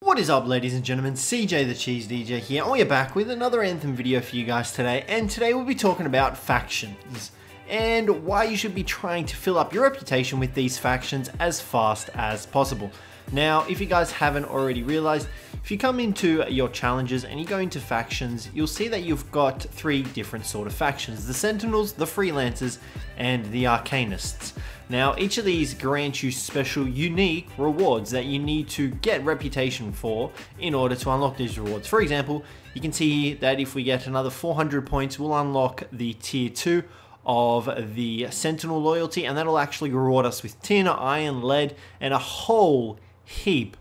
What is up, ladies and gentlemen? Cjthecheesedj here, and we're back with another Anthem video for you guys today. And today we'll be talking about factions and why you should be trying to fill up your reputation with these factions as fast as possible. Now, if you guys haven't already realized, if you come into your challenges and you go into factions, you'll see that you've got three different sort of factions: the Sentinels, the Freelancers, and the Arcanists. Now, each of these grants you special, unique rewards that you need to get reputation for in order to unlock these rewards. For example, you can see that if we get another 400 points, we'll unlock the tier 2 of the Sentinel loyalty, and that'll actually reward us with tin, iron, lead, and a whole heap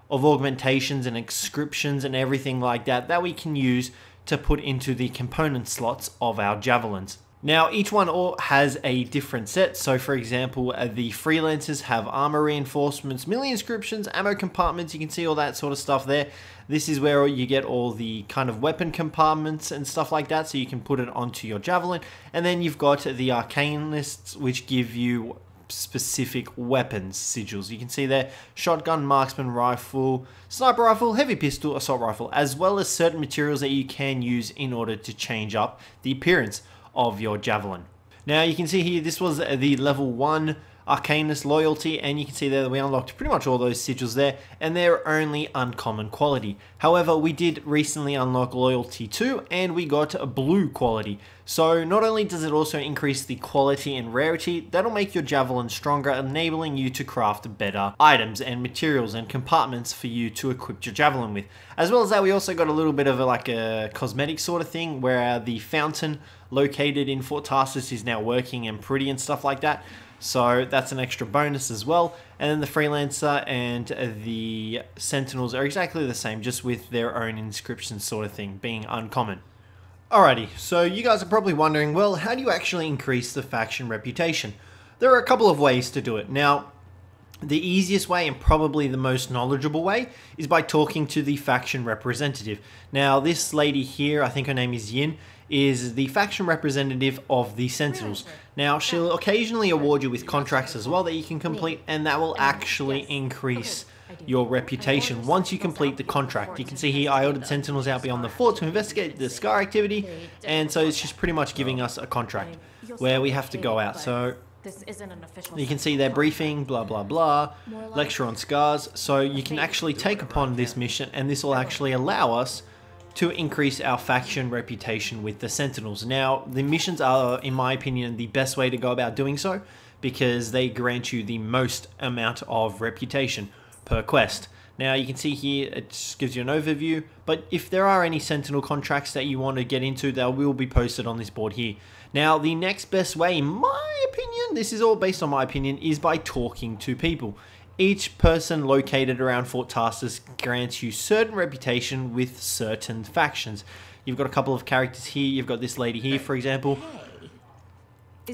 of augmentations and inscriptions and everything like that that we can use to put into the component slots of our javelins. Now, each one has a different set. So for example, the Freelancers have armor reinforcements, melee inscriptions, ammo compartments. You can see all that sort of stuff there. This is where you get all the kind of weapon compartments and stuff like that, so you can put it onto your javelin. And then you've got the Arcanists, which give you specific weapons sigils. You can see there: shotgun, marksman rifle, sniper rifle, heavy pistol, assault rifle, as well as certain materials that you can use in order to change up the appearance of your javelin. Now you can see here, this was the level 1 Arcanist loyalty, and you can see there that we unlocked pretty much all those sigils there, and they're only uncommon quality. However, we did recently unlock loyalty 2, and we got a blue quality. So not only does it also increase the quality and rarity, that'll make your javelin stronger, enabling you to craft better items and materials and compartments for you to equip your javelin with. As well as that, we also got a little bit of like a cosmetic sort of thing, where the fountain located in Fort Tarsus is now working and pretty and stuff like that. So that's an extra bonus as well. And then the Freelancer and the Sentinels are exactly the same, just with their own inscription sort of thing, being uncommon. Alrighty, so you guys are probably wondering, well, how do you actually increase the faction reputation? There are a couple of ways to do it. Now, the easiest way, and probably the most knowledgeable way, is by talking to the faction representative. Now, this lady here, I think her name is Yin, is the faction representative of the Sentinels. Now, she'll occasionally award you with contracts as well that you can complete, and that will actually increase your reputation once you complete the contract. You can see here, I ordered Sentinels out beyond the fort to investigate the Scar activity, and so it's just pretty much giving us a contract where we have to go out. So you can see their briefing, blah blah blah, lecture on scars. So you can actually take upon this mission, and this will actually allow us to increase our faction reputation with the Sentinels. Now, the missions are, in my opinion, the best way to go about doing so, because they grant you the most amount of reputation per quest. Now, you can see here, it just gives you an overview, but if there are any Sentinel contracts that you want to get into, they will be posted on this board here. Now, the next best way, in my opinion, this is all based on my opinion, is by talking to people. Each person located around Fort Tarsus grants you certain reputation with certain factions. You've got a couple of characters here. You've got this lady here, for example.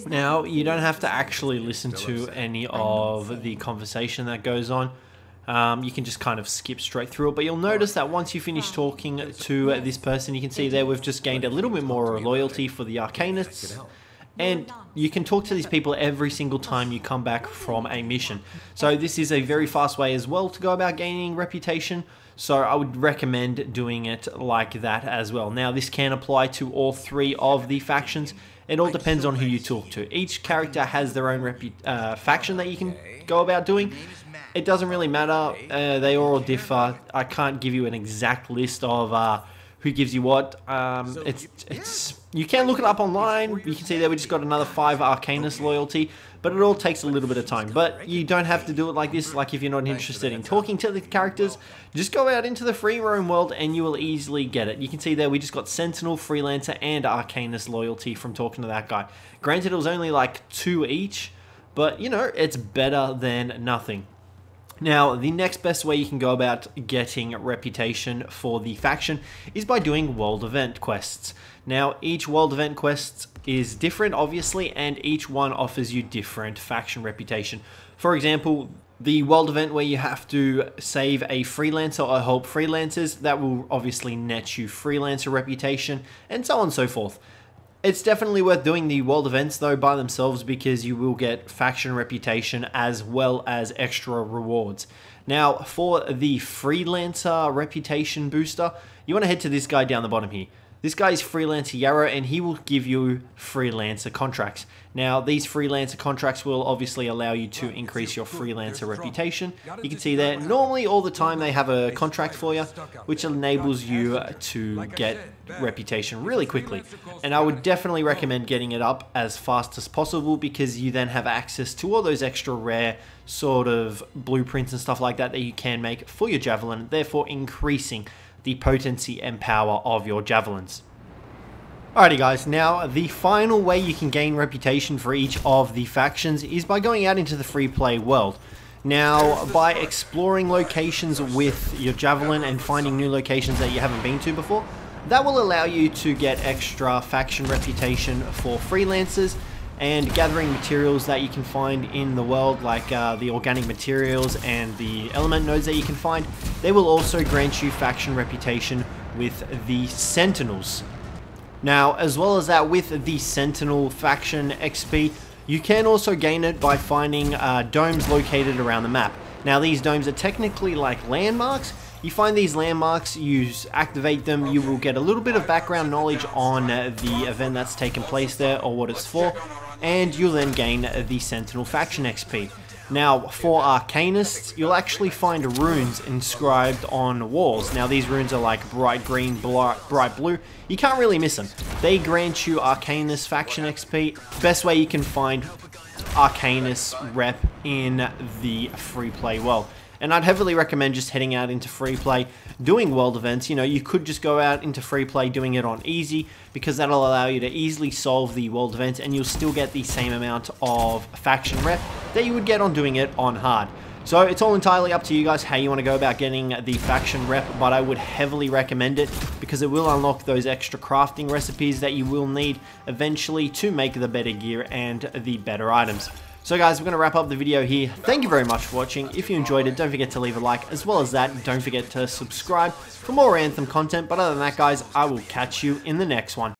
Now, you don't have to actually listen to any of the conversation that goes on. You can just kind of skip straight through it, but you'll notice that once you finish talking to this person, you can see there we've just gained a little bit more loyalty for the Arcanists. And you can talk to these people every single time you come back from a mission. So this is a very fast way as well to go about gaining reputation. So I would recommend doing it like that as well. Now, this can apply to all three of the factions. It all depends on who you talk to. Each character has their own faction that you can go about doing. It doesn't really matter. They all differ. I can't give you an exact list of who gives you what. You can look it up online. You can see there we just got another 5 Arcanist loyalty, but it all takes a little bit of time. But you don't have to do it like this. Like, if you're not interested in talking to the characters, just go out into the free roam world and you will easily get it. You can see there we just got Sentinel, Freelancer, and Arcanist loyalty from talking to that guy. Granted, it was only like 2 each, but you know, it's better than nothing. Now, the next best way you can go about getting reputation for the faction is by doing world event quests. Now, each world event quest is different, obviously, and each one offers you different faction reputation. For example, the world event where you have to save a freelancer or help freelancers, that will obviously net you freelancer reputation, and so on and so forth. It's definitely worth doing the world events though by themselves, because you will get faction reputation as well as extra rewards. Now, for the freelancer reputation booster, you want to head to this guy down the bottom here. This guy is Freelancer Yarrow, and he will give you freelancer contracts. Now, these freelancer contracts will obviously allow you to increase your freelancer reputation. You can see there, normally all the time they have a contract for you, which enables you to get reputation really quickly. And I would definitely recommend getting it up as fast as possible, because you then have access to all those extra rare sort of blueprints and stuff like that that you can make for your javelin, therefore increasing the potency and power of your javelins. Alrighty guys, now the final way you can gain reputation for each of the factions is by going out into the free play world. Now, by exploring locations with your javelin and finding new locations that you haven't been to before, that will allow you to get extra faction reputation for freelancers, and gathering materials that you can find in the world, like the organic materials and the element nodes that you can find. They will also grant you faction reputation with the Sentinels. Now, as well as that, with the Sentinel faction XP, you can also gain it by finding domes located around the map. Now, these domes are technically like landmarks. You find these landmarks, you activate them, you will get a little bit of background knowledge on the event that's taken place there or what it's for, and you'll then gain the Sentinel faction XP. Now, for Arcanists, you'll actually find runes inscribed on walls. Now, these runes are like bright green, bright blue. You can't really miss them. They grant you Arcanist faction XP. Best way you can find Arcanist rep in the free play world. And I'd heavily recommend just heading out into free play, doing world events. You know, you could just go out into free play doing it on easy, because that'll allow you to easily solve the world events, and you'll still get the same amount of faction rep that you would get on doing it on hard. So it's all entirely up to you guys how you want to go about getting the faction rep, but I would heavily recommend it because it will unlock those extra crafting recipes that you will need eventually to make the better gear and the better items. So guys, we're going to wrap up the video here. Thank you very much for watching. If you enjoyed it, don't forget to leave a like. As well as that, don't forget to subscribe for more Anthem content. But other than that, guys, I will catch you in the next one.